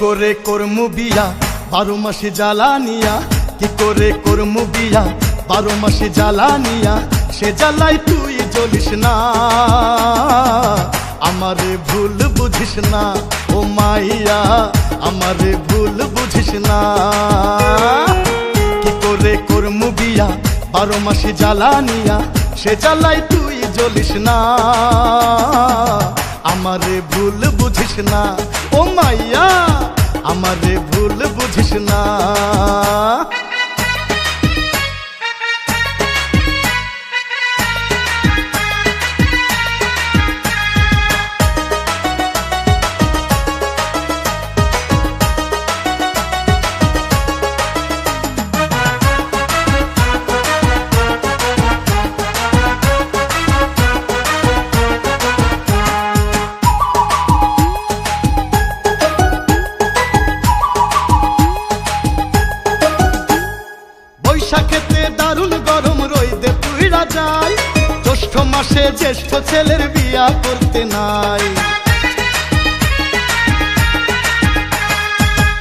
করে করমু বিয়া 12 মাসে জ্বালানিয়া, কি করে করমু বিয়া 12 মাসে জ্বালানিয়া, সে জ্বালাই তুই জ্বলিস না, আমারে ভুল বুঝিস না ও মাইয়া, আমারে ভুল বুঝিস না। কি করে করমু বিয়া 12 মাসে জ্বালানিয়া, সে জ্বালাই তুই জ্বলিস না, আমারে ভুল বুঝিস না ও মাইয়া, আমারে ভুল বুঝিস না। বৈশাখেতে দারুণ গরম রইদে পুইরা যায়, জ্যৈষ্ঠ মাসে জ্যেষ্ঠ ছেলের বিয়া করতে নাই।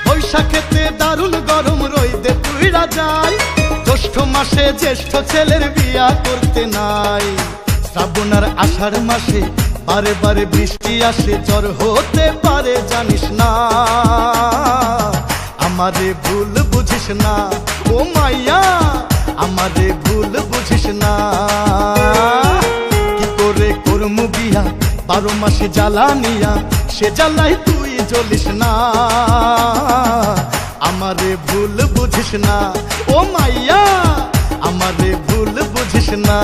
বৈশাখেতে দারুণ গরম রইদে পুইরা যায়, জ্যৈষ্ঠ মাসে জ্যেষ্ঠ ছেলের বিয়া করতে নাই। শ্রাবণ আর আষাঢ় মাসে বারে বারে বৃষ্টি আসে, জ্বর হতে পারে জানিস না, আমারে ভুল বুঝিস না ও মাইয়া, আমারে ভুল বুঝিস না। কি করে করমু বিয়া 12 মাসে জ্বালানিয়া, সে জ্বালাই তুই জ্বলিস না, আমারে ভুল বুঝিস না ও মাইয়া, আমারে ভুল বুঝিস না।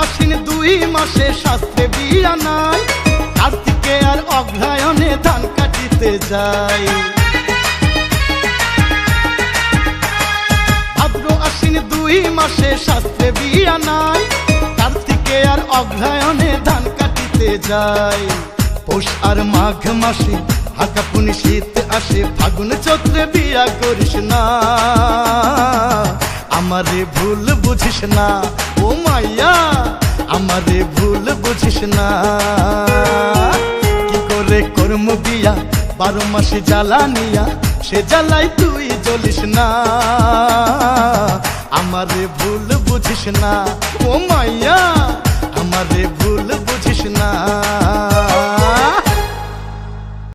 আশ্বিন 2 মাসে শাস্ত্রে বিয়া নাই, কার্তিকে আর অগ্রহায়ণে ধান কাটিতে যায়। ভাদ্র আশ্বিন 2 মাসে শাস্ত্রে বিয়া নাই, কার্তিকে আর অগ্রহায়ণে ধান কাটিতে যায়। পৌষ আর মাঘ মাসে হাকাপুনি শীত আসে, ফাগুন চৈত্রে বিয়া করিস না, আমারে ভুল বুঝিস না ও মাইয়া, আমারে ভুল বুঝিস না। কি করে করমু বিয়া 12 মাসে জ্বালানিয়া, সে জ্বালাই তুই জ্বলিস না, আমারে ভুল বুঝিস না ও মাইয়া, আমারে ভুল বুঝিস না।